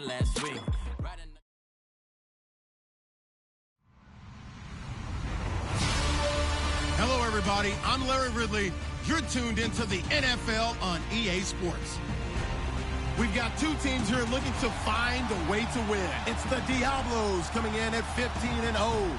last week. Hello, everybody. I'm Larry Ridley. You're tuned into the NFL on EA Sports. We've got two teams here looking to find a way to win. It's the Diablos coming in at 15-0,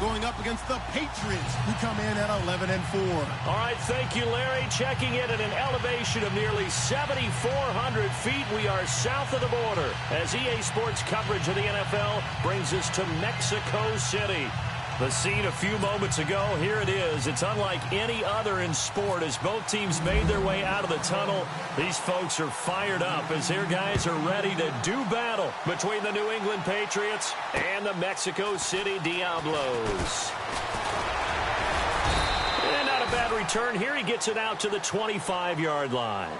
going up against the Patriots, who come in at 11-4. All right, thank you, Larry. Checking in at an elevation of nearly 7,400 feet. We are south of the border as EA Sports coverage of the NFL brings us to Mexico City. The scene a few moments ago, here it is. It's unlike any other in sport as both teams made their way out of the tunnel. These folks are fired up as their guys are ready to do battle between the New England Patriots and the Mexico City Diablos. And not a bad return here. He gets it out to the 25-yard line.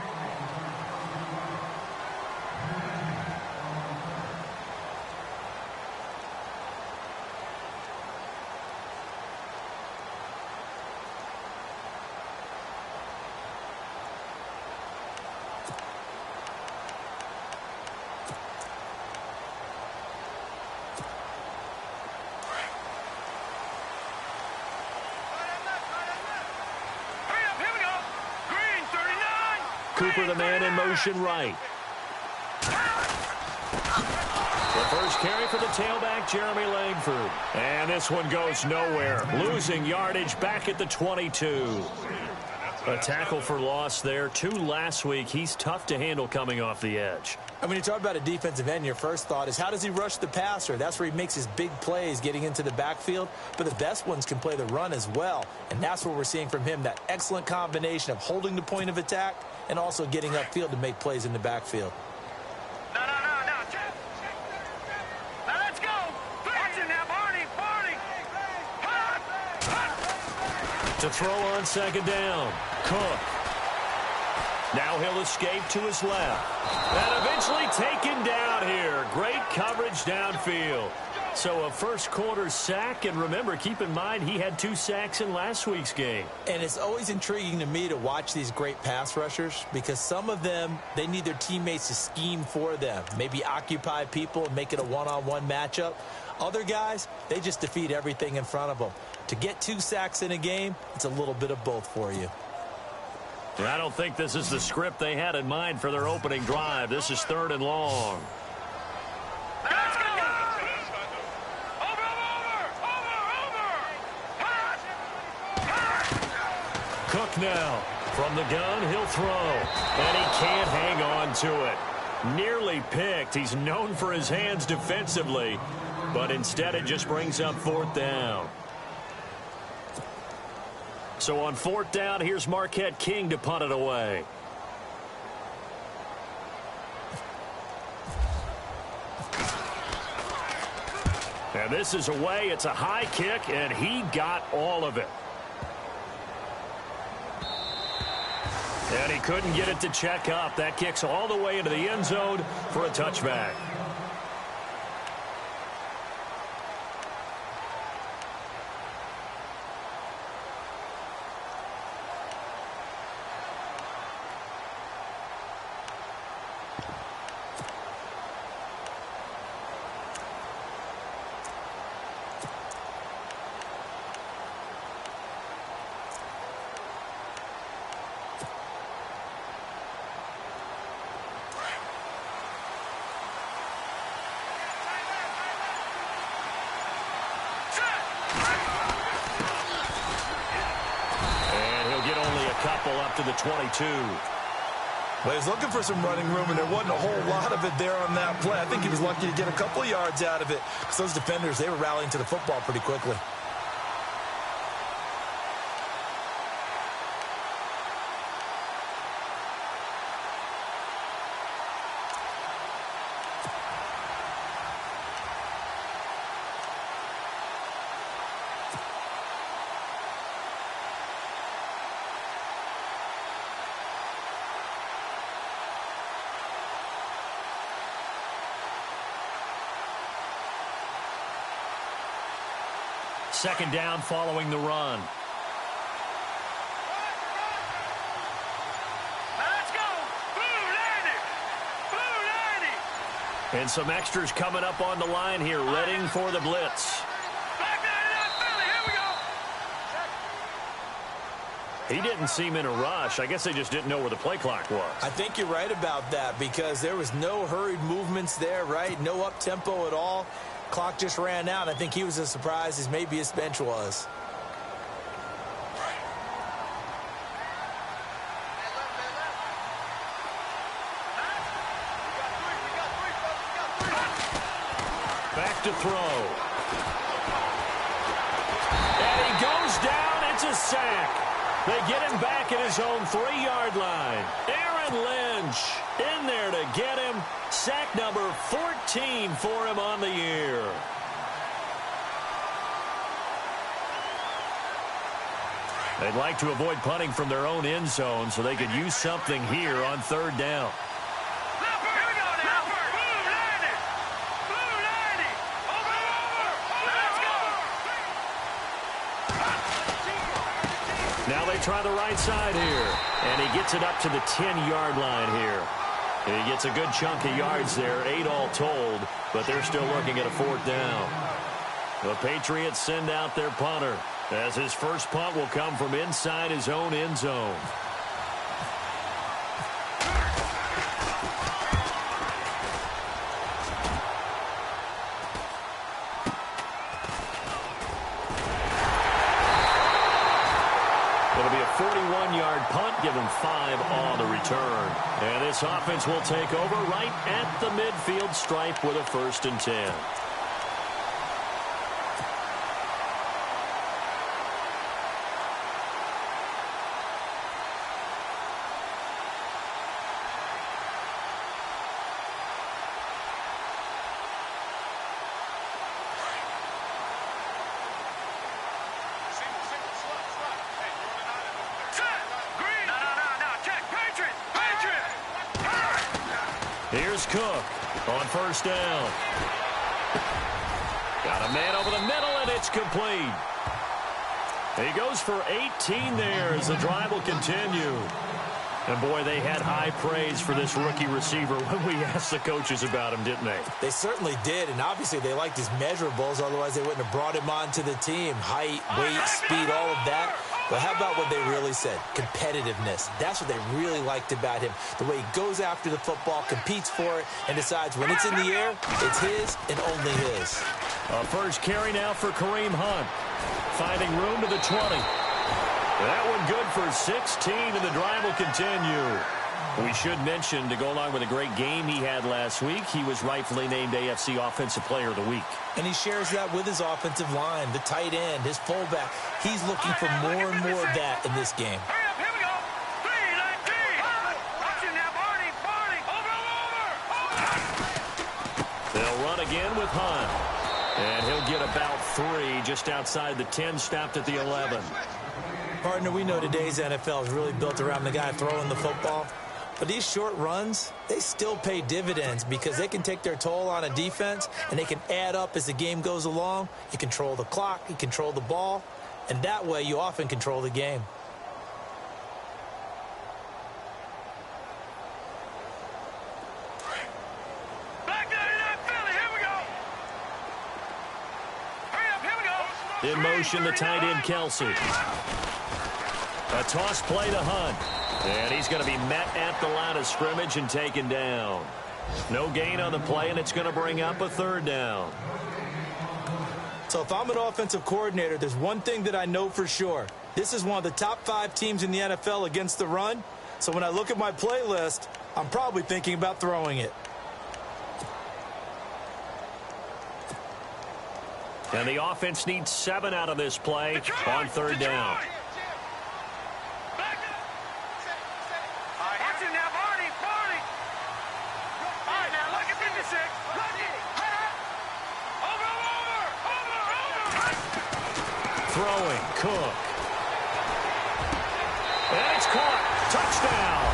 Cooper, the man in motion right. The first carry for the tailback, Jeremy Langford. And this one goes nowhere. Losing yardage back at the 22. A tackle for loss there. 2 last week. He's tough to handle coming off the edge. And when you talk about a defensive end, your first thought is how does he rush the passer? That's where he makes his big plays getting into the backfield. But the best ones can play the run as well. And that's what we're seeing from him, that excellent combination of holding the point of attack and also getting upfield to make plays in the backfield. No. Now let's go. Watch it now, Barney. To throw on second down. Cook. Now he'll escape to his left. And eventually taken down here. Great coverage downfield. So a first quarter sack, and remember, keep in mind he had 2 sacks in last week's game. And it's always intriguing to me to watch these great pass rushers because some of them, they need their teammates to scheme for them. Maybe occupy people and make it a one-on-one matchup. Other guys, they just defeat everything in front of them. To get 2 sacks in a game, it's a little bit of both for you. I don't think this is the script they had in mind for their opening drive. This is 3rd and long. Let's go. Cook now. From the gun, he'll throw. And he can't hang on to it. Nearly picked. He's known for his hands defensively. But instead, it just brings up 4th down. So on 4th down, here's Marquette King to punt it away. And this is away. It's a high kick, and he got all of it. And he couldn't get it to check up. That kicks all the way into the end zone for a touchback. Up to the 22. Well, he's looking for some running room, and there wasn't a whole lot of it there on that play. I think he was lucky to get a couple of yards out of it because those defenders, they were rallying to the football pretty quickly. Second down following the run. And some extras coming up on the line here, readying for the blitz. He didn't seem in a rush. I guess they just didn't know where the play clock was. I think you're right about that because there was no hurried movements there, right? No up-tempo at all. Clock just ran out. I think he was as surprised as maybe his bench was. Back to throw. And he goes down. It's a sack. They get him back at his own 3-yard line. Aaron Lynch in there to get him. Sack number 14 for him on the year. They'd like to avoid punting from their own end zone so they could use something here on 3rd down. Now they try the right side here. And he gets it up to the 10-yard line here. He gets a good chunk of yards there, 8 all told, but they're still looking at a 4th down. The Patriots send out their punter, as his first punt will come from inside his own end zone. It'll be a 41-yard punt, give him 5 on the return. And this offense will take over right at the midfield stripe with a 1st and 10. Here's Cook on 1st down. Got a man over the middle, and it's complete. He goes for 18 there as the drive will continue. And, boy, they had high praise for this rookie receiver when we asked the coaches about him, didn't they? They certainly did, and obviously they liked his measurables. Otherwise, they wouldn't have brought him onto the team. Height, weight, speed, all of that. But how about what they really said? Competitiveness. That's what they really liked about him. The way he goes after the football, competes for it, and decides when it's in the air, it's his and only his. A first carry now for Kareem Hunt. Finding room to the 20. That one good for 16, and the drive will continue. We should mention, to go along with a great game he had last week, he was rightfully named AFC Offensive Player of the Week. And he shares that with his offensive line, the tight end, his fullback. He's looking for more and more of that in this game. Here we go. 3-19. Watch it now, Barney. Over. They'll run again with Hunt. And he'll get about 3 just outside the 10, stopped at the 11. Partner, we know today's NFL is really built around the guy throwing the football. But these short runs, they still pay dividends because they can take their toll on a defense and they can add up as the game goes along. You control the clock, you control the ball, and that way you often control the game. Back there in that Philly. Here we go. Hurry up. Here we go. In motion, the tight end, Kelsey. A toss play to Hunt. And he's going to be met at the line of scrimmage and taken down. No gain on the play, and it's going to bring up a 3rd down. So if I'm an offensive coordinator, there's one thing that I know for sure. This is one of the top 5 teams in the NFL against the run. So when I look at my playlist, I'm probably thinking about throwing it. And the offense needs 7 out of this play on 3rd down. Throwing, Cook. And it's caught. Touchdown.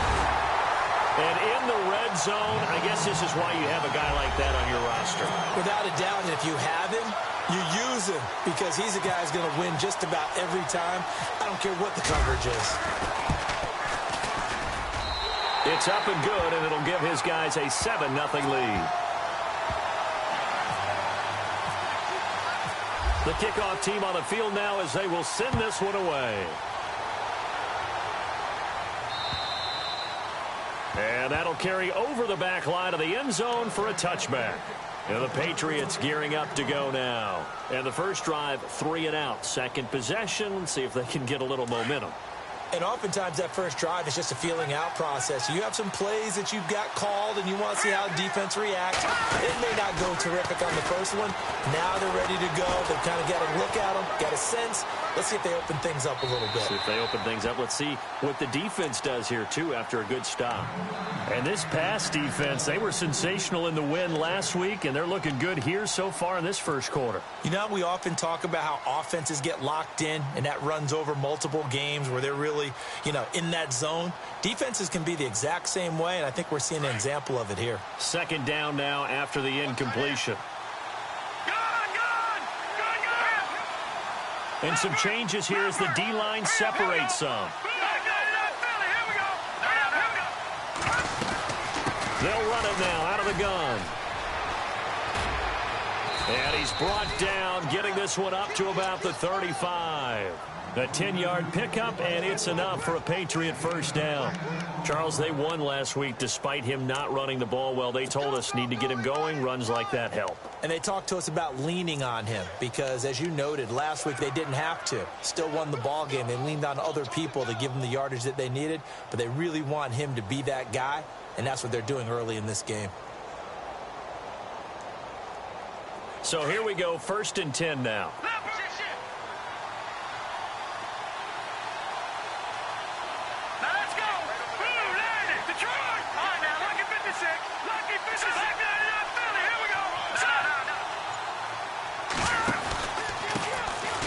And in the red zone, I guess this is why you have a guy like that on your roster. Without a doubt, and if you have him, you use him because he's a guy who's going to win just about every time. I don't care what the coverage is. It's up and good, and it'll give his guys a 7-0 lead. The kickoff team on the field now as they will send this one away. And that'll carry over the back line of the end zone for a touchback. And the Patriots gearing up to go now. And the first drive, 3 and out. Second possession, see if they can get a little momentum. And oftentimes that first drive is just a feeling out process. You have some plays that you've got called and you want to see how the defense reacts. It may not go terrific on the first one. Now they're ready to go. They've kind of got a look at them, got a sense. Let's see if they open things up a little bit. See if they open things up. Let's see what the defense does here, too, after a good stop. And this pass defense, they were sensational in the win last week, and they're looking good here so far in this first quarter. You know, we often talk about how offenses get locked in, and that runs over multiple games where they're really, in that zone. Defenses can be the exact same way, and I think we're seeing an example of it here. Second down now after the incompletion. And some changes here as the D-line separates some. They'll run it now out of the gun. And he's brought down, getting this one up to about the 35. A 10-yard pickup, and it's enough for a Patriot first down. Charles, they won last week despite him not running the ball well. They told us need to get him going. Runs like that help. And they talked to us about leaning on him because, as you noted, last week they didn't have to. Still won the ball game. They leaned on other people to give them the yardage that they needed, but they really want him to be that guy, and that's what they're doing early in this game. So here we go, 1st and 10 now.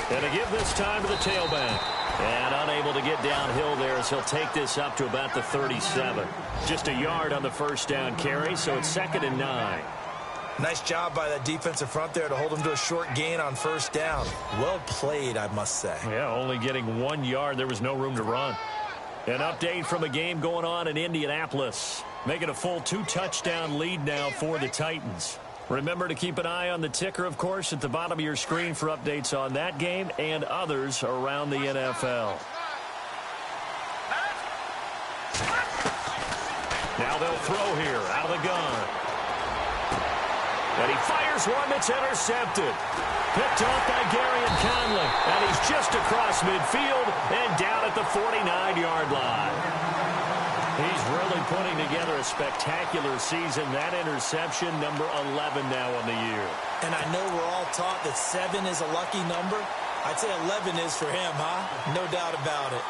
And to give this time to the tailback. And unable to get downhill there as he'll take this up to about the 37. Just a yard on the first down carry, so it's 2nd and 9. Nice job by that defensive front there to hold him to a short gain on first down. Well played, I must say. Yeah, only getting 1 yard. There was no room to run. An update from a game going on in Indianapolis. Making a full 2-touchdown lead now for the Titans. Remember to keep an eye on the ticker, of course, at the bottom of your screen for updates on that game and others around the NFL. Now they'll throw here out of the gun. And he fires one that's intercepted. Picked off by Gary and Conley. And he's just across midfield and down at the 49-yard line. He's really putting together a spectacular season. That interception, number 11 now on the year. And I know we're all taught that 7 is a lucky number. I'd say 11 is for him, huh? No doubt about it.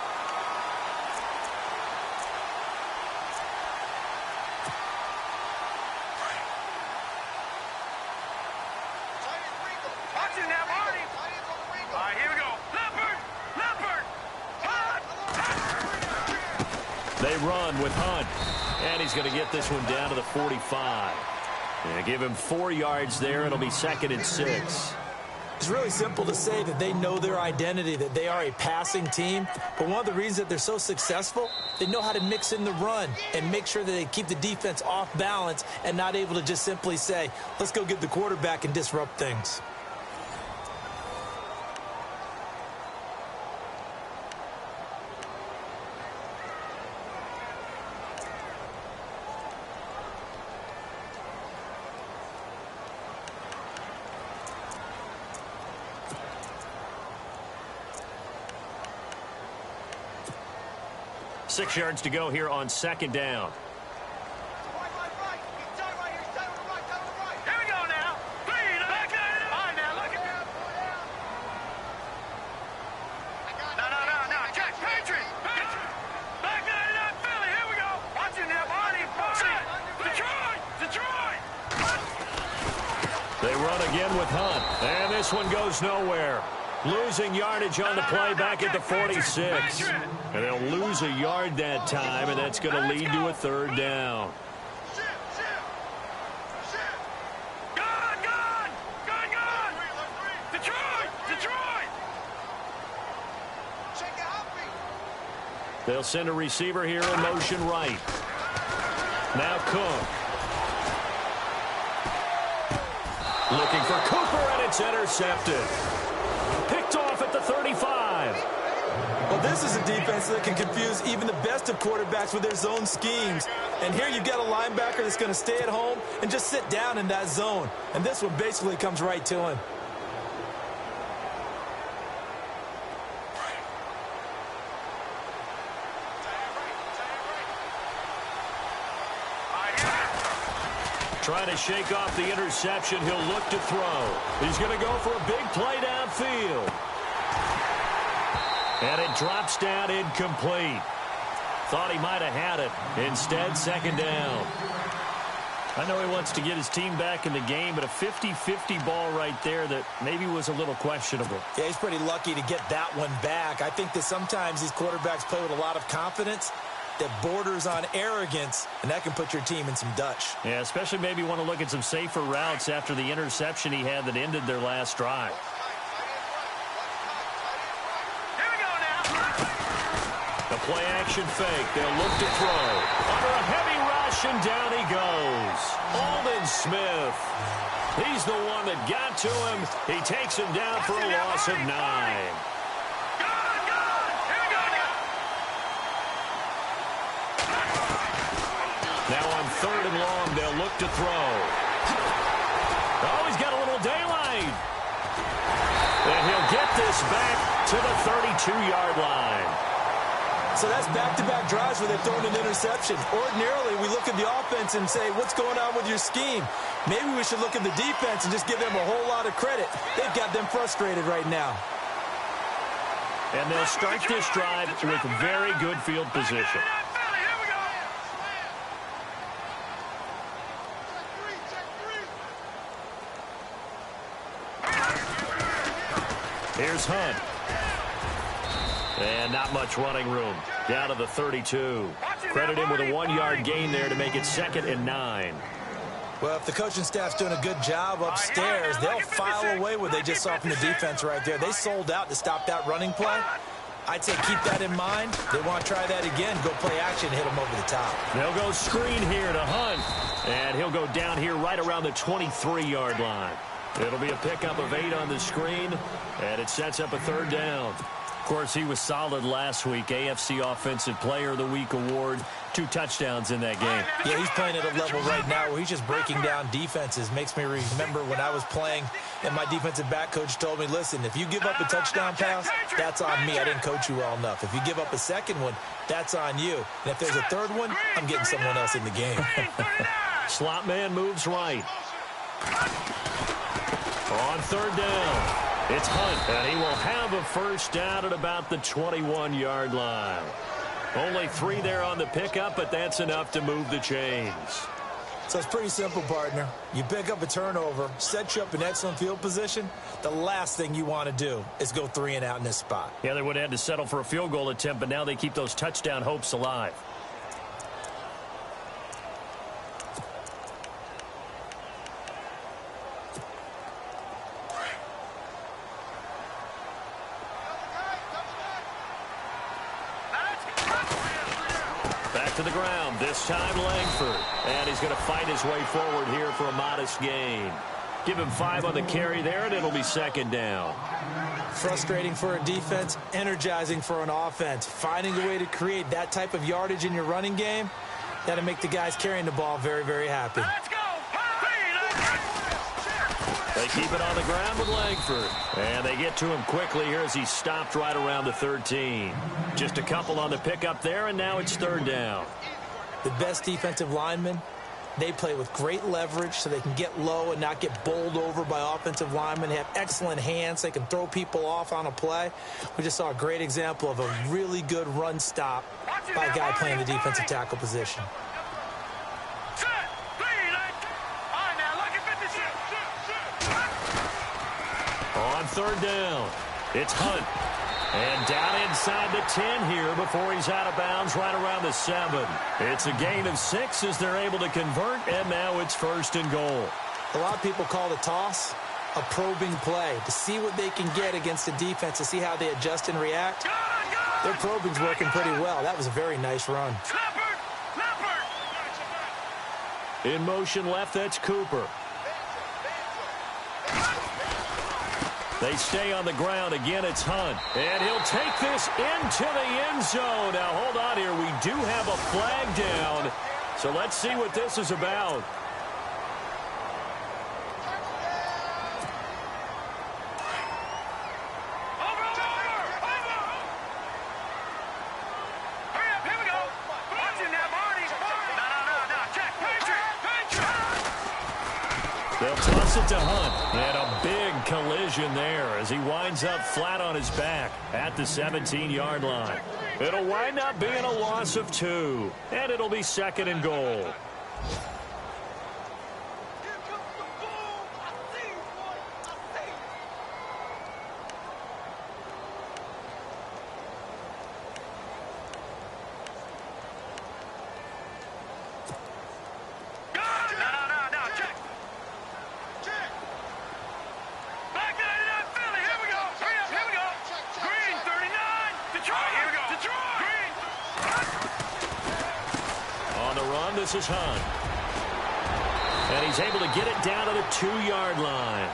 They run with Hunt, and he's going to get this one down to the 45. And give him 4 yards there. It'll be 2nd and 6. It's really simple to say that they know their identity, that they are a passing team. But one of the reasons that they're so successful, they know how to mix in the run and make sure that they keep the defense off balance and not able to just simply say, let's go get the quarterback and disrupt things. Six yards to go here on 2nd down. Here we go now. No. Check. Patriot. Back it up, Philly. Here we go. Watch it now, Barney. Detroit. They run again with Hunt. And this one goes nowhere. Losing yardage on the play back at the 46. And they'll lose a yard that time, and that's going to lead to a 3rd down. Gone. Detroit. They'll send a receiver here in motion right. Now Cook. Looking for Cooper, and it's intercepted. Picked off at the 35. Well, this is a defense that can confuse even the best of quarterbacks with their zone schemes. And here you've got a linebacker that's going to stay at home and just sit down in that zone. And this one basically comes right to him. Trying to shake off the interception. He'll look to throw. He's going to go for a big play downfield. And it drops down incomplete. Thought he might have had it. Instead, second down. I know he wants to get his team back in the game, but a 50-50 ball right there that maybe was a little questionable. Yeah, he's pretty lucky to get that one back. I think that sometimes these quarterbacks play with a lot of confidence that borders on arrogance, and that can put your team in some Dutch. Yeah, especially maybe want to look at some safer routes after the interception he had that ended their last drive. Here we go now. The play-action fake. They'll look to throw. Under a heavy rush, and down he goes. Aldon Smith. He's the one that got to him. He takes him down for a loss of 9. Now on 3rd and long, they'll look to throw. Oh, he's got a little daylight. And he'll get this back to the 32-yard line. So that's back-to-back drives where they've thrown an interception. Ordinarily, we look at the offense and say, what's going on with your scheme? Maybe we should look at the defense and just give them a whole lot of credit. They've got them frustrated right now. And they'll start this drive with very good field position. Here's Hunt. And not much running room. Down to the 32. Credit him with a 1-yard gain there to make it 2nd and 9. Well, if the coaching staff's doing a good job upstairs, they'll file away what they just saw from the defense right there. They sold out to stop that running play. I'd say keep that in mind. They want to try that again. Go play action, hit them over the top. They'll go screen here to Hunt. And he'll go down here right around the 23-yard line. It'll be a pickup of 8 on the screen, and it sets up a 3rd down. Of course, he was solid last week. AFC Offensive Player of the Week award. 2 touchdowns in that game. Yeah, he's playing at a level right now where he's just breaking down defenses. Makes me remember when I was playing and my defensive back coach told me, listen, if you give up a touchdown pass, that's on me. I didn't coach you well enough. If you give up a second one, that's on you. And if there's a third one, I'm getting someone else in the game. Slot man moves right. On 3rd down. It's Hunt, and he will have a 1st down at about the 21-yard line. Only 3 there on the pickup, but that's enough to move the chains. So it's pretty simple, partner. You pick up a turnover, set you up in excellent field position. The last thing you want to do is go 3 and out in this spot. Yeah, they would have had to settle for a field goal attempt, but now they keep those touchdown hopes alive. To the ground, this time Langford. And he's going to fight his way forward here for a modest gain. Give him 5 on the carry there, and it'll be 2nd down. Frustrating for a defense, energizing for an offense. Finding a way to create that type of yardage in your running game, that'll make the guys carrying the ball very, very happy. Let's go. They keep it on the ground with Langford. And they get to him quickly here as he's stopped right around the 13. Just a couple on the pickup there, and now it's 3rd down. The best defensive linemen, they play with great leverage so they can get low and not get bowled over by offensive linemen. They have excellent hands. They can throw people off on a play. We just saw a great example of a really good run stop by a guy playing the defensive tackle position. On 3rd down, it's Hunt. And down inside the 10 here before he's out of bounds right around the 7. It's a gain of 6 as they're able to convert, and now it's 1st and goal. A lot of people call the toss a probing play to see what they can get against the defense, to see how they adjust and react. Their probing's working pretty well. That was a very nice run. In motion left, that's Cooper. They stay on the ground. Again, it's Hunt. And he'll take this into the end zone. Now, hold on here. We do have a flag down. So let's see what this is about. They'll toss it to Hunt. And a big collision there as he winds up flat on his back at the 17-yard line. It'll wind up being a loss of 2. And it'll be 2nd and goal. This is Hunt. And he's able to get it down to the 2-yard line.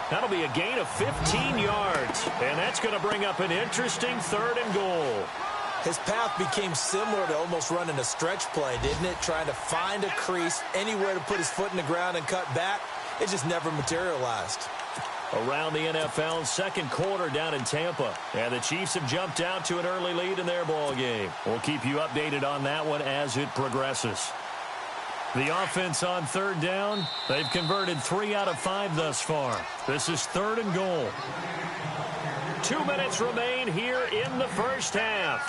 That'll be a gain of 15 yards. And that's going to bring up an interesting 3rd and goal. His path became similar to almost running a stretch play, didn't it? Trying to find a crease, anywhere to put his foot in the ground and cut back. It just never materialized. Around the NFL, 2nd quarter down in Tampa. And the Chiefs have jumped out to an early lead in their ball game. We'll keep you updated on that one as it progresses. The offense on 3rd down, they've converted 3 out of 5 thus far. This is 3rd and goal. 2 minutes remain here in the first half.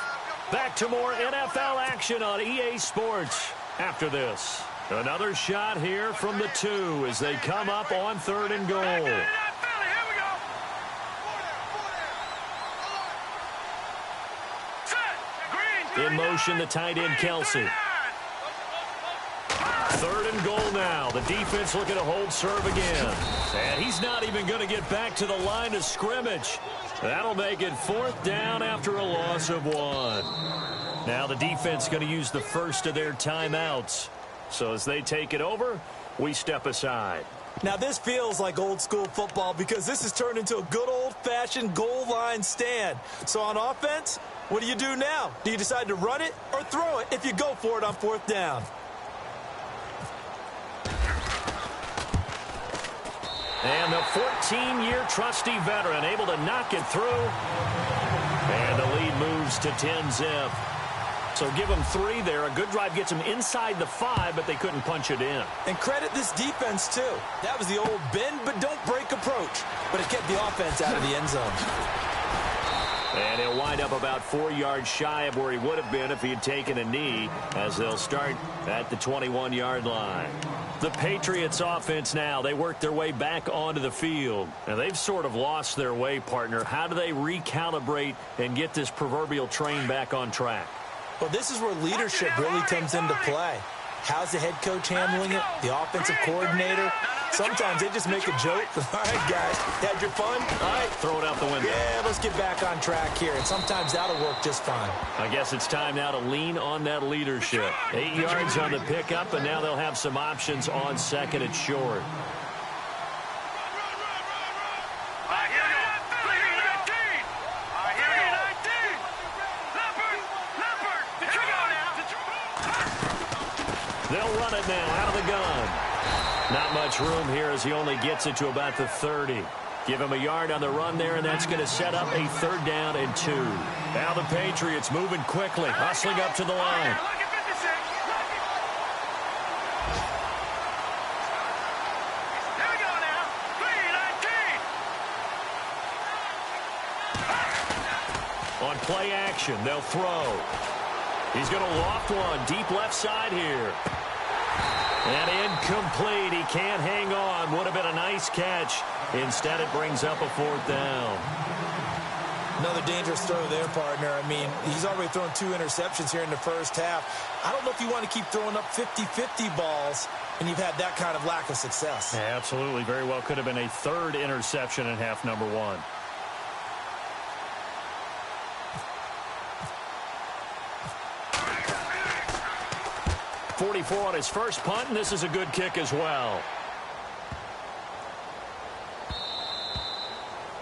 Back to more NFL action on EA Sports after this. Another shot here from the 2 as they come up on 3rd and goal. In motion, the tight end, Kelsey. 3rd and goal now. The defense looking to hold serve again. And he's not even going to get back to the line of scrimmage. That'll make it 4th down after a loss of 1. Now the defense going to use the first of their timeouts. So as they take it over, we step aside. Now this feels like old school football because this has turned into a good old-fashioned goal line stand. So on offense, what do you do now? Do you decide to run it or throw it if you go for it on 4th down? And the 14-year trusty veteran able to knock it through. And the lead moves to 10-zip. So give them 3 there. A good drive gets them inside the 5, but they couldn't punch it in. And credit this defense, too. That was the old bend but don't break approach. But it kept the offense out of the end zone. And he'll wind up about 4 yards shy of where he would have been if he had taken a knee, as they'll start at the 21-yard line. The Patriots offense now, they work their way back onto the field. And they've sort of lost their way, partner. How do they recalibrate and get this proverbial train back on track? Well, this is where leadership really comes into play. How's the head coach handling it? The offensive coordinator? Sometimes they just make a joke. All right, guys, had your fun? All right, throw it out the window. Yeah, let's get back on track here. And sometimes that'll work just fine. I guess it's time now to lean on that leadership. 8 yards on the pickup, and now they'll have some options on 2nd and short. They'll run it now out of the gun. Not much room here as he only gets it to about the 30. Give him a yard on the run there, and that's going to set up a 3rd down and 2. Now the Patriots moving quickly, hustling up to the line. On play action, they'll throw. He's going to loft one deep left side here. And incomplete. He can't hang on. Would have been a nice catch. Instead, it brings up a 4th down. Another dangerous throw there, partner. I mean, he's already thrown 2 interceptions here in the first half. I don't know if you want to keep throwing up 50-50 balls and you've had that kind of lack of success. Yeah, absolutely. Very well could have been a 3rd interception in half number 1. .44 on his first punt, and this is a good kick as well.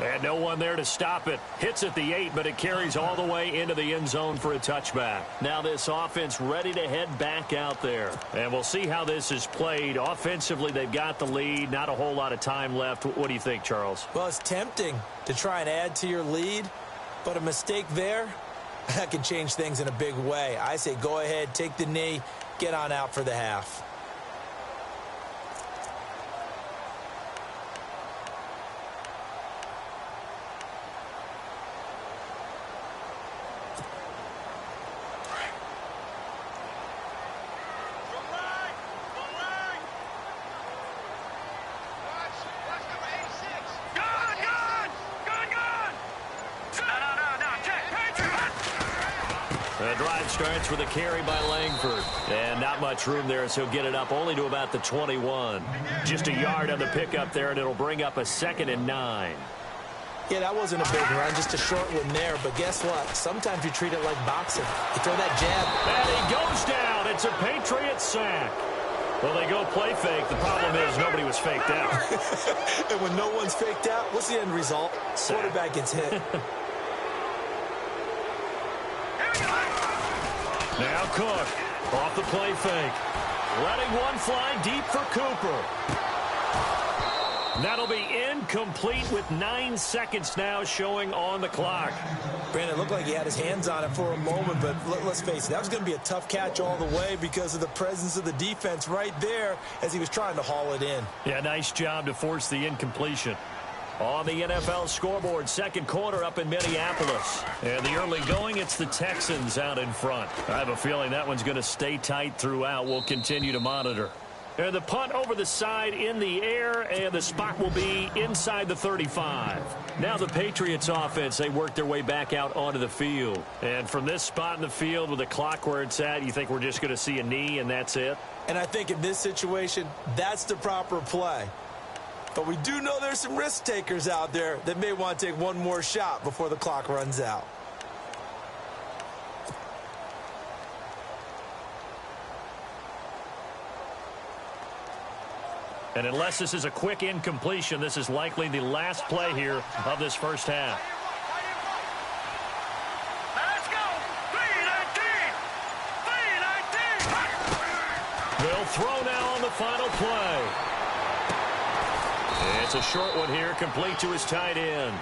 And no one there to stop it. Hits at the 8, but it carries all the way into the end zone for a touchback. Now this offense ready to head back out there. And we'll see how this is played. Offensively, they've got the lead. Not a whole lot of time left. What do you think, Charles? Well, it's tempting to try and add to your lead, but a mistake there, that can change things in a big way. I say go ahead, take the knee, get on out for the half. The drive starts with a carry by Langford. And not much room there, so he'll get it up only to about the 21. Just a yard on the pickup there, and it'll bring up a 2nd and 9. Yeah, that wasn't a big run, just a short one there. But guess what? Sometimes you treat it like boxing. You throw that jab. And he goes down. It's a Patriot sack. Well, they go play fake. The problem is nobody was faked out. And when no one's faked out, what's the end result? Sack. Quarterback gets hit. Now Cook off the play fake. Letting one fly deep for Cooper. That'll be incomplete with 9 seconds now showing on the clock. Brandon, it looked like he had his hands on it for a moment, but let's face it, that was going to be a tough catch all the way because of the presence of the defense right there as he was trying to haul it in. Yeah, nice job to force the incompletion. On the NFL scoreboard, second quarter up in Minneapolis. And the early going, it's the Texans out in front. I have a feeling that one's going to stay tight throughout. We'll continue to monitor. And the punt over the side in the air, and the spot will be inside the 35. Now the Patriots offense, they work their way back out onto the field. And from this spot in the field with the clock where it's at, you think we're just going to see a knee and that's it? And I think in this situation, that's the proper play. But we do know there's some risk takers out there that may want to take one more shot before the clock runs out. And unless this is a quick incompletion, this is likely the last play here of this first half. Let's go! 3-19! 3-19! They'll throw now on the final play. It's a short one here, complete to his tight end.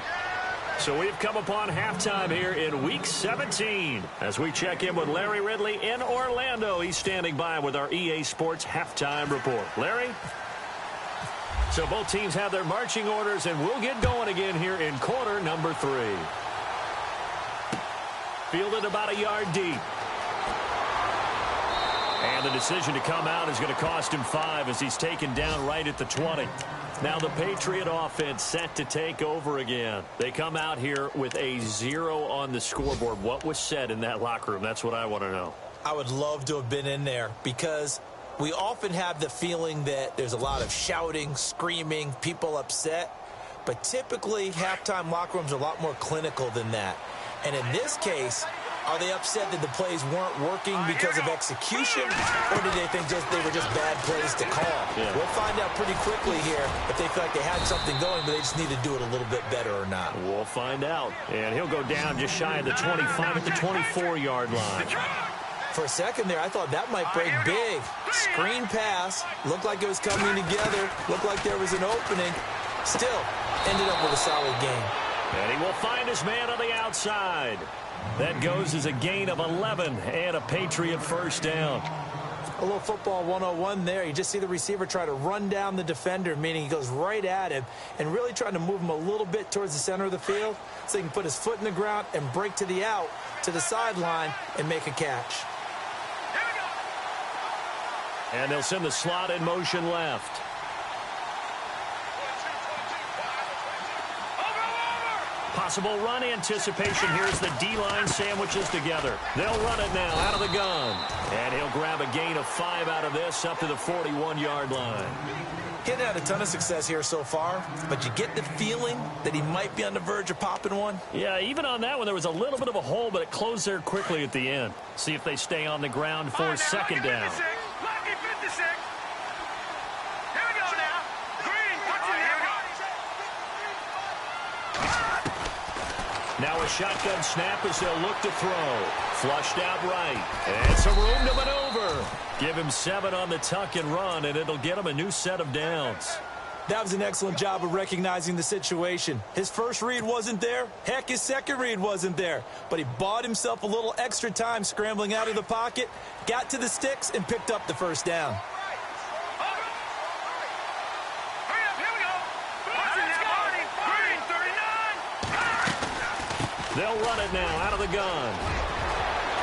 So we've come upon halftime here in Week 17. As we check in with Larry Ridley in Orlando. He's standing by with our EA Sports Halftime Report. Larry? So both teams have their marching orders, and we'll get going again here in quarter number 3. Fielded about a yard deep. And the decision to come out is going to cost him 5 as he's taken down right at the 20. Now the Patriot offense set to take over again. They come out here with a 0 on the scoreboard. What was said in that locker room? That's what I want to know. I would love to have been in there because we often have the feeling that there's a lot of shouting, screaming, people upset. But typically, halftime locker rooms are a lot more clinical than that. And in this case, are they upset that the plays weren't working because of execution, or did they think they were just bad plays to call? Yeah. We'll find out pretty quickly here if they feel like they had something going, but they just need to do it a little bit better or not. We'll find out. And he'll go down just shy of the 25 at the 24-yard line. For a second there, I thought that might break big. Screen pass. Looked like it was coming together. Looked like there was an opening. Still, ended up with a solid game. And he will find his man on the outside. That goes as a gain of 11 and a Patriot first down. A little football 101 there. You just see the receiver try to run down the defender, meaning he goes right at him and really trying to move him a little bit towards the center of the field so he can put his foot in the ground and break to the out, to the sideline, and make a catch. And they'll send the slot in motion left. Possible run anticipation. Here's the D-line sandwiches together. They'll run it now out of the gun. And he'll grab a gain of 5 out of this up to the 41-yard line. He hadn't had a ton of success here so far, but you get the feeling that he might be on the verge of popping one. Yeah, even on that one, there was a little bit of a hole, but it closed there quickly at the end. See if they stay on the ground for second down. Lucky 56. Here we go now. Green, what's in here? Now a shotgun snap as they'll look to throw. Flushed out right. And some room to maneuver. Give him 7 on the tuck and run, and it'll get him a new set of downs. That was an excellent job of recognizing the situation. His first read wasn't there. Heck, his second read wasn't there. But he bought himself a little extra time scrambling out of the pocket, got to the sticks, and picked up the first down. They'll run it now out of the gun.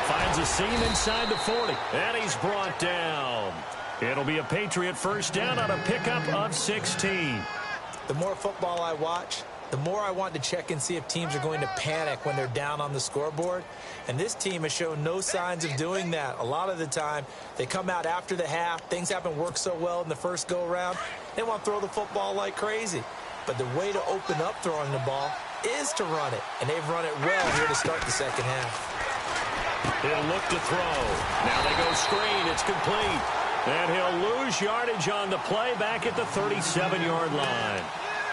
Finds a seam inside the 40. And he's brought down. It'll be a Patriot first down on a pickup of 16. The more football I watch, the more I want to check and see if teams are going to panic when they're down on the scoreboard. And this team has shown no signs of doing that. A lot of the time, they come out after the half. Things haven't worked so well in the first go-around. They want to throw the football like crazy. But the way to open up throwing the ball is to run it. And they've run it well here to start the second half. He'll look to throw. Now they go screen. It's complete. And he'll lose yardage on the play back at the 37-yard line.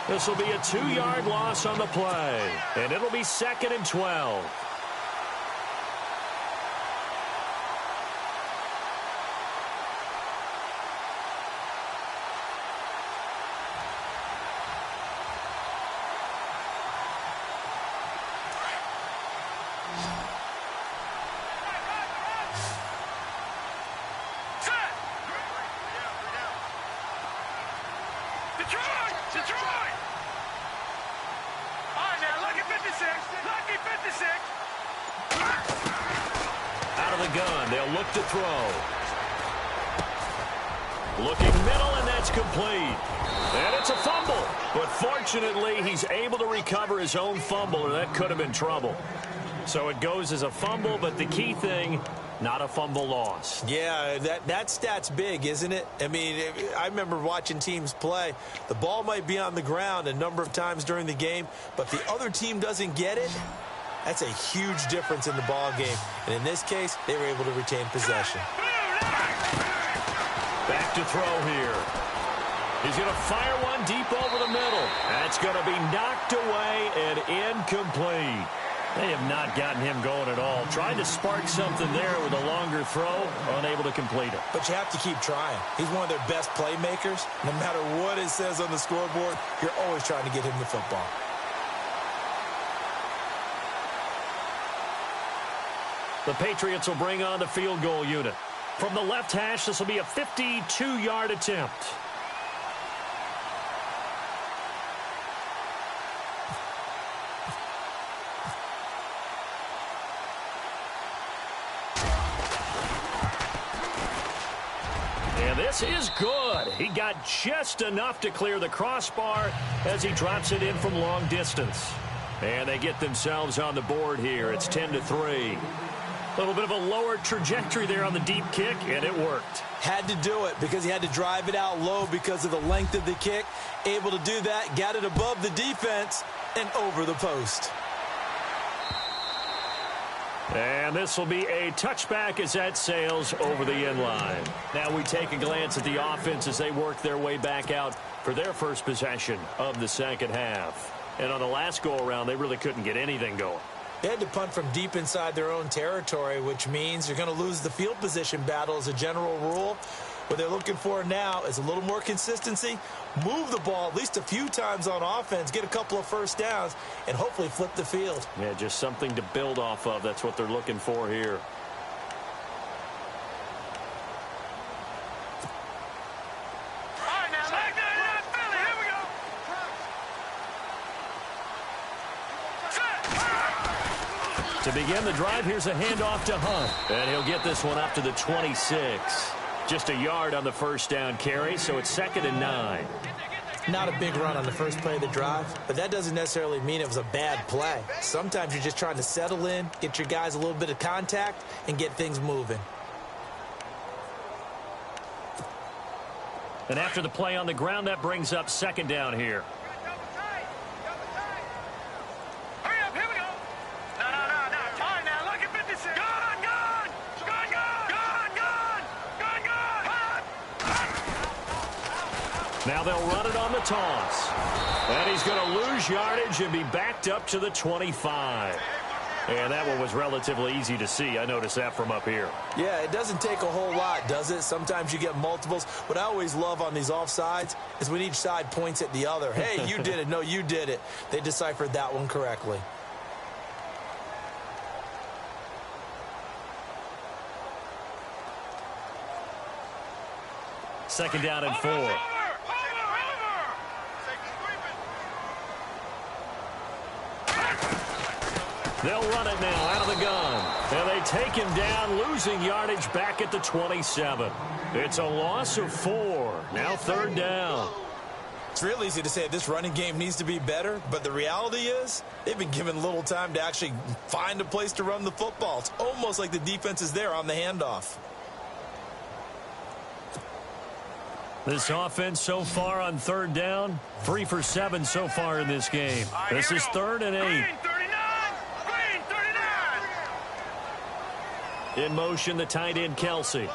This will be a 2-yard loss on the play. And it'll be 2nd and 12. To throw. Looking middle, and that's complete. And it's a fumble. But fortunately, he's able to recover his own fumble, or that could have been trouble. So it goes as a fumble, but the key thing, not a fumble loss. Yeah, that stat's big, isn't it? I mean, I remember watching teams play. The ball might be on the ground a number of times during the game, but if the other team doesn't get it, that's a huge difference in the ball game. And in this case, they were able to retain possession. Back to throw here. He's going to fire one deep over the middle. That's going to be knocked away and incomplete. They have not gotten him going at all. Tried to spark something there with a longer throw, unable to complete it. But you have to keep trying. He's one of their best playmakers. No matter what it says on the scoreboard, you're always trying to get him the football. The Patriots will bring on the field goal unit. From the left hash, this will be a 52-yard attempt. And this is good. He got just enough to clear the crossbar as he drops it in from long distance. And they get themselves on the board here. It's 10-3. A little bit of a lower trajectory there on the deep kick, and it worked. Had to do it because he had to drive it out low because of the length of the kick. Able to do that, got it above the defense and over the post. And this will be a touchback as that sails over the end line. Now we take a glance at the offense as they work their way back out for their first possession of the second half. And on the last go-around, they really couldn't get anything going. They had to punt from deep inside their own territory, which means you're going to lose the field position battle as a general rule. What they're looking for now is a little more consistency, move the ball at least a few times on offense, get a couple of first downs, and hopefully flip the field. Yeah, just something to build off of. That's what they're looking for here. To begin the drive, here's a handoff to Hunt. And he'll get this one up to the 26. Just a yard on the first down carry, so it's 2nd and 9. Not a big run on the first play of the drive, but that doesn't necessarily mean it was a bad play. Sometimes you're just trying to settle in, get your guys a little bit of contact, and get things moving. And after the play on the ground, that brings up 2nd down here. Now they'll run it on the toss. And he's going to lose yardage and be backed up to the 25. And that one was relatively easy to see. I noticed that from up here. Yeah, it doesn't take a whole lot, does it? Sometimes you get multiples. What I always love on these offsides is when each side points at the other. Hey, you did it. No, you did it. They deciphered that one correctly. Second down and 4. They'll run it now out of the gun. And they take him down, losing yardage back at the 27. It's a loss of 4. Now third down. It's real easy to say this running game needs to be better, but the reality is they've been given little time to actually find a place to run the football. It's almost like the defense is there on the handoff. This offense so far on third down, 3 for 7 so far in this game. This is 3rd and 8. In motion, the tight end, Kelsey.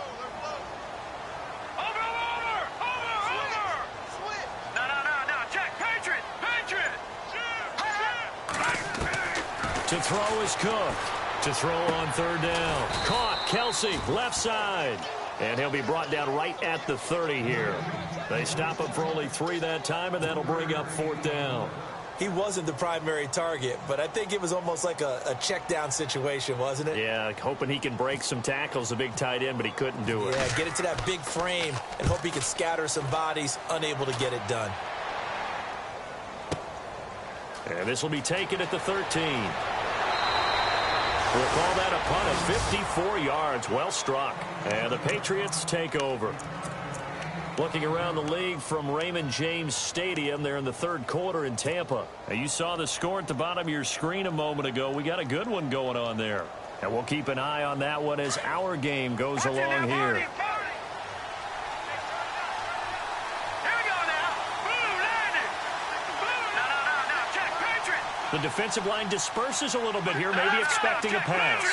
To throw is Cook. To throw on third down. Caught, Kelsey, left side. And he'll be brought down right at the 30 here. They stop him for only 3 that time, and that'll bring up 4th down. He wasn't the primary target, but I think it was almost like a check down situation, wasn't it? Yeah, hoping he can break some tackles, the big tight end, but he couldn't do it. Yeah, get it to that big frame and hope he can scatter some bodies, unable to get it done. And this will be taken at the 13. We'll call that a punt of 54 yards. Well struck. And the Patriots take over. Looking around the league from Raymond James Stadium there in the third quarter in Tampa. Now, you saw the score at the bottom of your screen a moment ago. We got a good one going on there. And we'll keep an eye on that one as our game goes along here. The defensive line disperses a little bit here, maybe expecting a pass.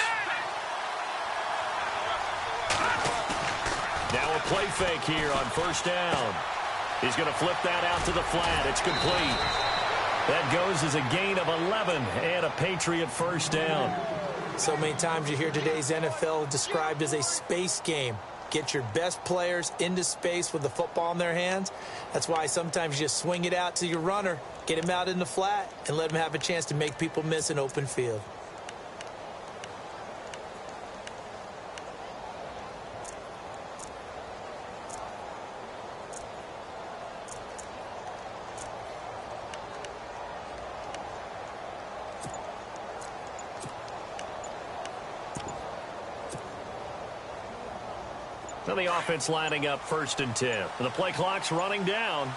Now a play fake here on first down. He's going to flip that out to the flat. It's complete. That goes as a gain of 11 and a Patriot first down. So many times you hear today's NFL described as a space game. Get your best players into space with the football in their hands. That's why sometimes you just swing it out to your runner, get him out in the flat, and let him have a chance to make people miss an open field. Now the offense lining up 1st and 10. The play clock's running down.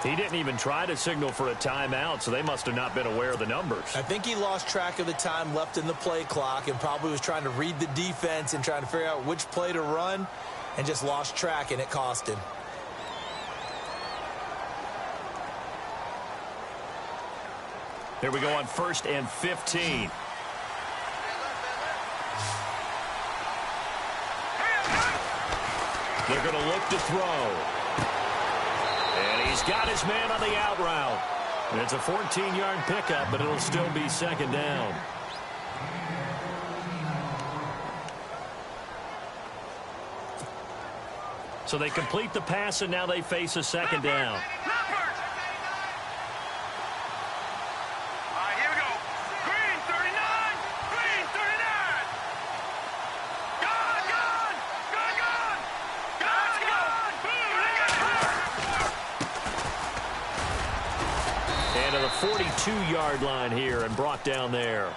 He didn't even try to signal for a timeout, so they must have not been aware of the numbers. I think he lost track of the time left in the play clock and probably was trying to read the defense and trying to figure out which play to run and just lost track, and it cost him. Here we go on 1st and 15. They're going to look to throw. And he's got his man on the out route. It's a 14-yard pickup, but it'll still be 2nd down. So they complete the pass, and now they face a 2nd down. And to the 42-yard line here and brought down there.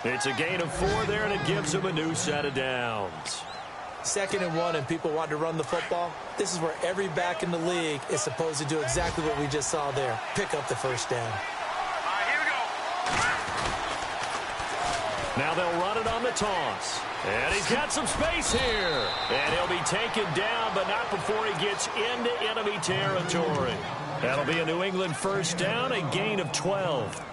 It's a gain of 4 there, and it gives them a new set of downs. 2nd and 1, and people want to run the football. This is where every back in the league is supposed to do exactly what we just saw there. Pick up the first down. Now they'll run it on the toss. And he's got some space here. And he'll be taken down, but not before he gets into enemy territory. That'll be a New England first down, a gain of 12.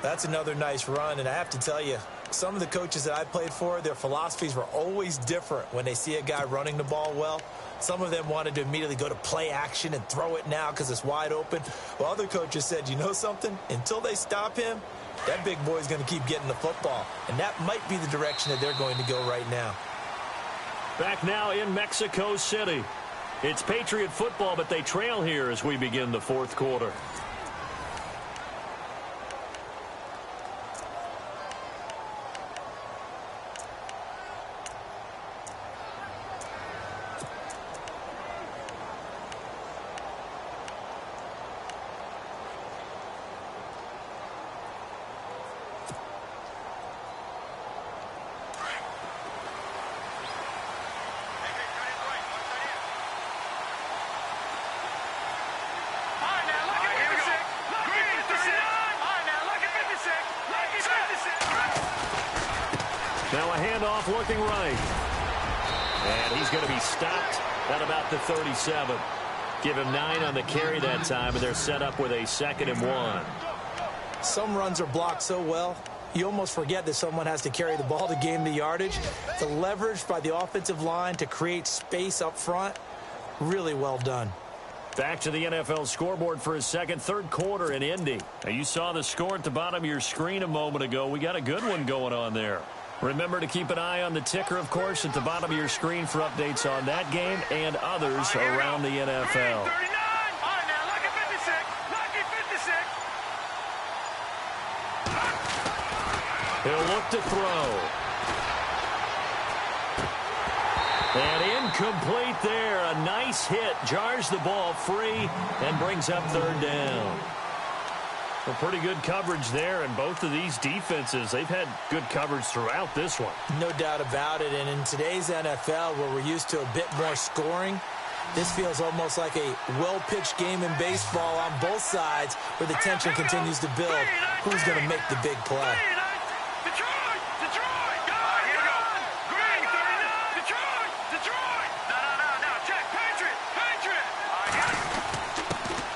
That's another nice run, and I have to tell you, Some of the coaches that I played for, their philosophies were always different when they see a guy running the ball well. Some of them wanted to immediately go to play action and throw it now because it's wide open. While other coaches said, you know something? Until they stop him, that big boy's going to keep getting the football. And that might be the direction that they're going to go right now. Back now in Mexico City. It's Patriot football, but they trail here as we begin the fourth quarter. Now a handoff looking right. And he's going to be stopped at about the 37. Give him 9 on the carry that time, and they're set up with a 2nd and 1. Some runs are blocked so well, you almost forget that someone has to carry the ball to gain the yardage. The leverage by the offensive line to create space up front, really well done. Back to the NFL scoreboard for his third quarter in Indy. Now you saw the score at the bottom of your screen a moment ago. We got a good one going on there. Remember to keep an eye on the ticker, of course, at the bottom of your screen for updates on that game and others around the NFL. He'll look to throw. And incomplete there. A nice hit. Jars the ball free and brings up 3rd down. Well, pretty good coverage there, and both of these defenses, they've had good coverage throughout this one. No doubt about it, and in today's NFL, where we're used to a bit more scoring, this feels almost like a well-pitched game in baseball on both sides, where the tension continues to build. Who's going to make the big play?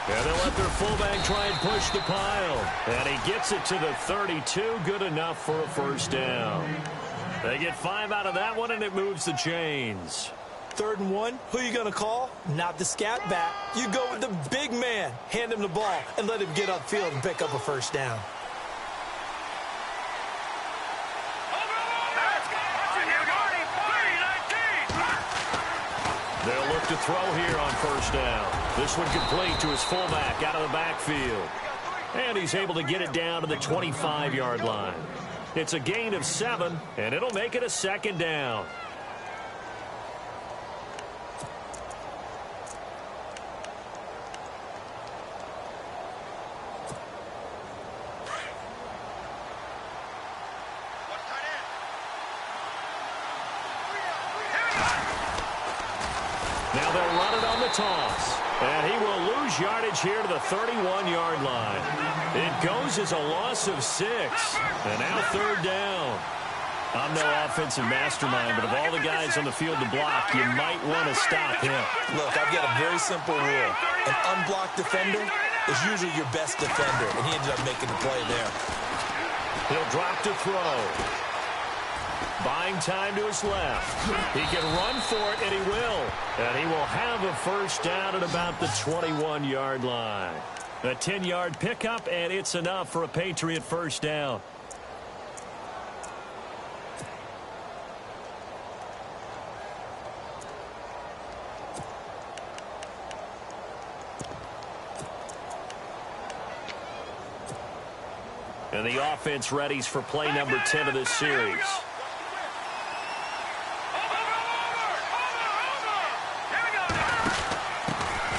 And they'll let their fullback try and push the pile. And he gets it to the 32. Good enough for a 1st down. They get 5 out of that one, and it moves the chains. 3rd and 1, who are you going to call? Not the scat back. You go with the big man. Hand him the ball and let him get upfield and pick up a 1st down. They'll look to throw here on 1st down. This one complete to his fullback out of the backfield. And he's able to get it down to the 25-yard line. It's a gain of 7, and it'll make it a 2nd down. Now they'll run it on the toss. And he will lose yardage here to the 31-yard line. It goes as a loss of 6. And now 3rd down. I'm no offensive mastermind, but of all the guys on the field to block, you might want to stop him. Look, I've got a very simple rule. An unblocked defender is usually your best defender, and he ended up making the play there. He'll drop to throw. Buying time to his left. He can run for it, and he will. And he will have a 1st down at about the 21-yard line. A 10-yard pickup, and it's enough for a Patriot 1st down. And the offense readies for play number 10 of this series.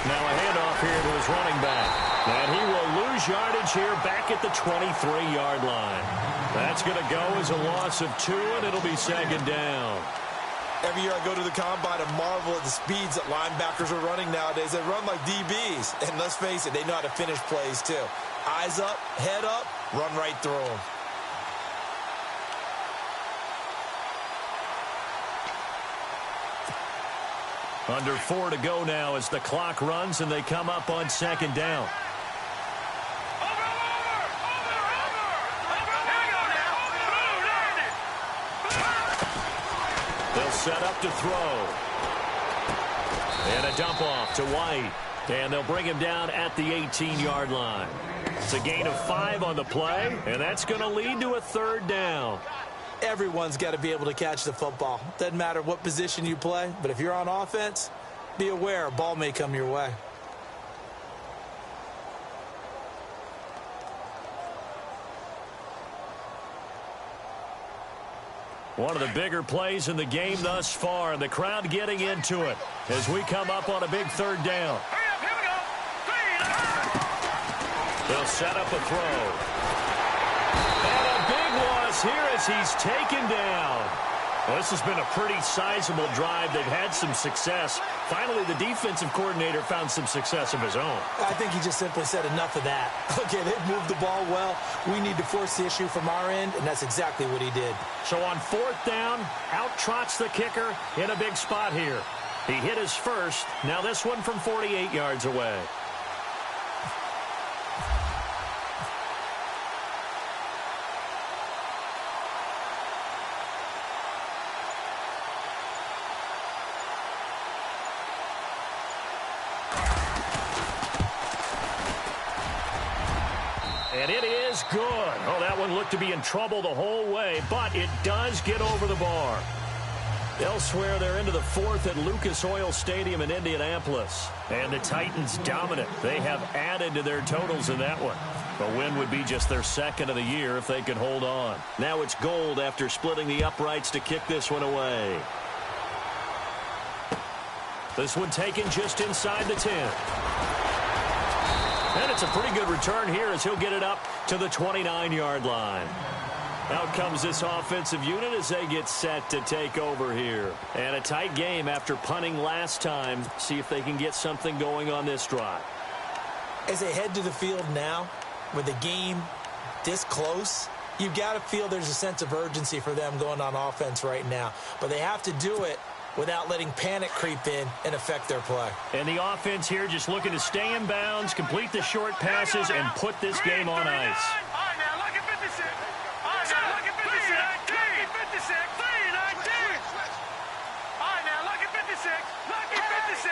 Now a handoff here to his running back. And he will lose yardage here back at the 23-yard line. That's going to go as a loss of 2, and it'll be 2nd down. Every year I go to the combine and marvel at the speeds that linebackers are running nowadays. They run like DBs. And let's face it, they know how to finish plays too. Eyes up, head up, run right through them. Under 4 to go now as the clock runs and they come up on 2nd down. set up to throw. And a dump off to White. And they'll bring him down at the 18-yard line. It's a gain of 5 on the play, and that's going to lead to a 3rd down. Everyone's got to be able to catch the football. Doesn't matter what position you play, but if you're on offense, be aware a ball may come your way. One of the bigger plays in the game thus far, and the crowd getting into it as we come up on a big 3rd down. Here we go. They'll set up a throw. And a big loss here as he's taken down. Well, this has been a pretty sizable drive. They've had some success. Finally, the defensive coordinator found some success of his own. I think he just simply said enough of that. Okay, they've moved the ball well. We need to force the issue from our end, and that's exactly what he did. So on 4th down, out trots the kicker in a big spot here. He hit his first. Now this one from 48 yards away. And it is good. Oh, that one looked to be in trouble the whole way, but it does get over the bar. Elsewhere, they're into the 4th at Lucas Oil Stadium in Indianapolis. And the Titans dominant. They have added to their totals in that one. A win would be just their 2nd of the year if they could hold on. Now it's Gold after splitting the uprights to kick this one away. This one taken just inside the 10. And it's a pretty good return here as he'll get it up to the 29-yard line. Out comes this offensive unit as they get set to take over here. And a tight game after punting last time. See if they can get something going on this drive. As they head to the field now, with the game this close, you've got to feel there's a sense of urgency for them going on offense right now. But they have to do it without letting panic creep in and affect their play. And the offense here just looking to stay in bounds, complete the short passes, and put this game on ice. All right, now, look at 56. All right, now, look at 56. Look at 56. 3-19. All right, now, look at 56. Look at 56.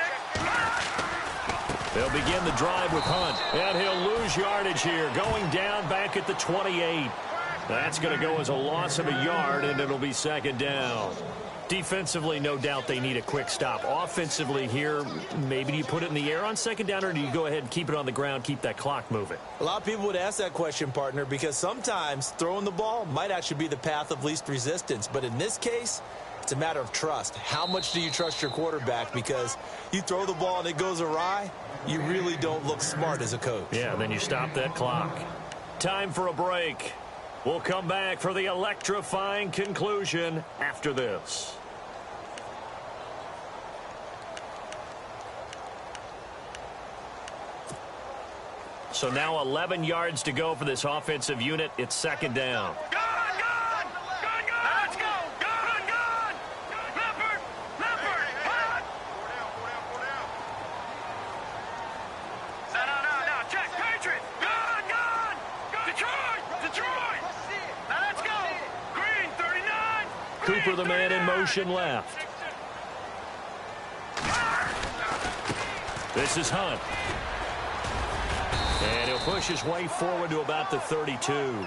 They'll begin the drive with Hunt. And he'll lose yardage here, going down back at the 28. That's going to go as a loss of a yard, and it'll be 2nd down. Defensively, no doubt they need a quick stop. Offensively here, maybe do you put it in the air on 2nd down, or do you go ahead and keep it on the ground, keep that clock moving? A lot of people would ask that question, partner, because sometimes throwing the ball might actually be the path of least resistance. But in this case, it's a matter of trust. How much do you trust your quarterback? Because you throw the ball and it goes awry, you really don't look smart as a coach. Yeah, and then you stop that clock. Time for a break. We'll come back for the electrifying conclusion after this. So now 11 yards to go for this offensive unit. It's 2nd down. Good. Let's go. Good. Leopard. Hot. No. Check. Patriot. Good. Detroit. Now let's go. Green, 39. Cooper, the man in motion left. This is Hunt. And he'll push his way forward to about the 32.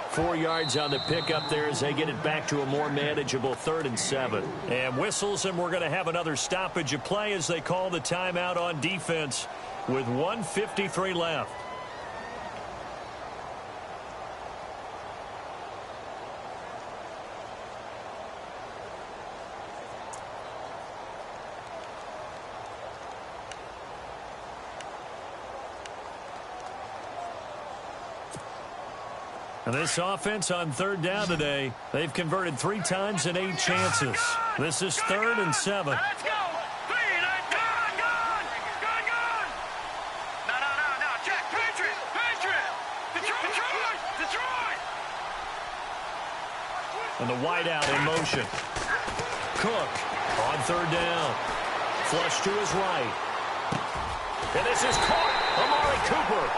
4 yards on the pickup there as they get it back to a more manageable 3rd and 7. And whistles, and we're going to have another stoppage of play as they call the timeout on defense with 1:53 left. And this offense on 3rd down today, they've converted 3 times in 8 chances. This is 3rd and 7. Let's go. Good. No. Check. Patriot. Detroit. And the wideout in motion. Cook on 3rd down. Flush to his right. And this is caught. Amari Cooper.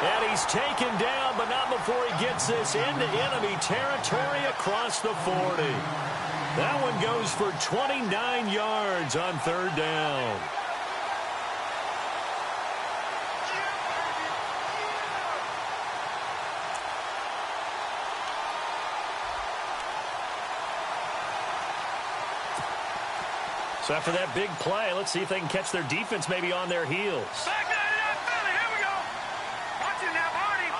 And he's taken down, but not before he gets this into enemy territory across the 40. That one goes for 29 yards on third down. So after that big play, let's see if they can catch their defense maybe on their heels. Back there, Philly. Here we go. Watch it now, Barney.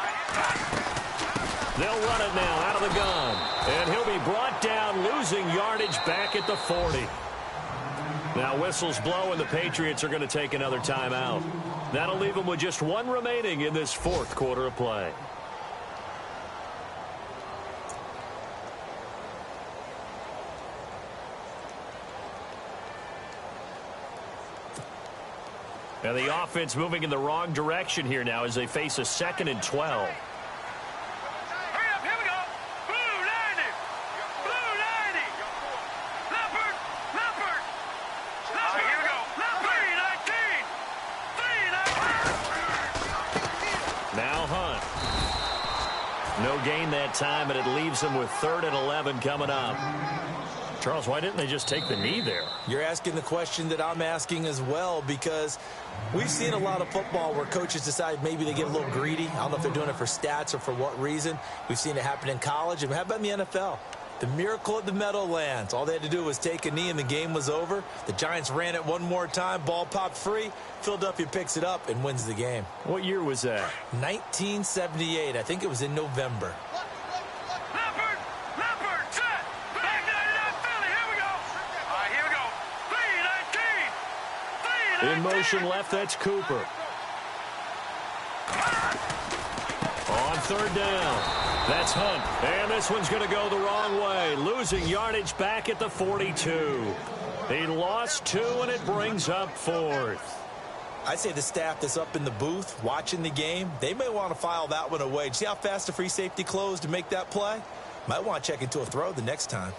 They'll run it now out of the gun. And he'll be brought down, losing yardage back at the 40. Now whistles blow, and the Patriots are going to take another timeout. That'll leave them with just one remaining in this fourth quarter of play. And the offense moving in the wrong direction here now as they face a 2nd and 12. Hurry up, here we go. Blue 90. Blue 90. Leopard. Leopard. Leopard. Here we go. Leopard. 3-19. 3-19. Now Hunt. No gain that time, and it leaves them with 3rd and 11 coming up. Charles, why didn't they just take the knee there? You're asking the question that I'm asking as well, because we've seen a lot of football where coaches decide maybe they get a little greedy. I don't know if they're doing it for stats or for what reason. We've seen it happen in college. And how about in the NFL? The miracle of the Meadowlands. All they had to do was take a knee and the game was over. The Giants ran it one more time. Ball popped free. Philadelphia picks it up and wins the game. What year was that? 1978. I think it was in November. Leopard. Leopard. Set. Back 99. Philly. Here we go. All right, here we go. 3-19. 3-19. In motion left, that's Cooper. On third down. That's Hunt. And this one's going to go the wrong way. Losing yardage back at the 42. He lost 2, and it brings up 4th. I'd say the staff that's up in the booth watching the game, they may want to file that one away. See how fast the free safety closed to make that play? Might want to check into a throw the next time.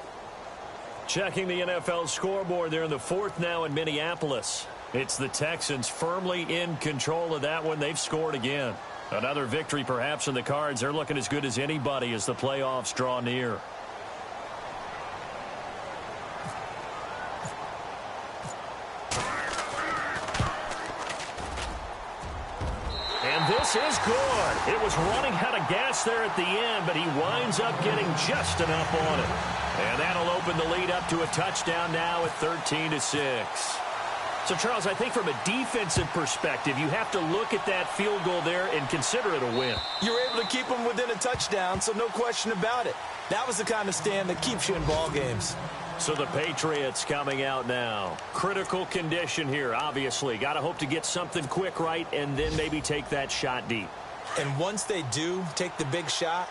Checking the NFL scoreboard, they're in the 4th now in Minneapolis. It's the Texans firmly in control of that one. They've scored again. Another victory perhaps in the cards. They're looking as good as anybody as the playoffs draw near. And this is good. It was running out of gas there at the end, but he winds up getting just enough on it. And that'll open the lead up to a touchdown now at 13-6. So, Charles, I think from a defensive perspective, you have to look at that field goal there and consider it a win. You're able to keep them within a touchdown, so no question about it. That was the kind of stand that keeps you in ball games. So the Patriots coming out now. Critical condition here, obviously. Got to hope to get something quick right and then maybe take that shot deep. And once they do take the big shot,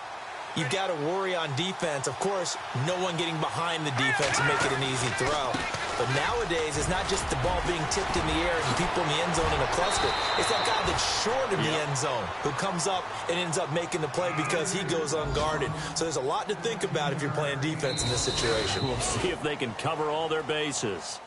you've got to worry on defense. Of course, no one getting behind the defense and make it an easy throw. But nowadays, it's not just the ball being tipped in the air and people in the end zone in a cluster. It's that guy that's short of the end zone who comes up and ends up making the play because he goes unguarded. So there's a lot to think about if you're playing defense in this situation. We'll see if they can cover all their bases.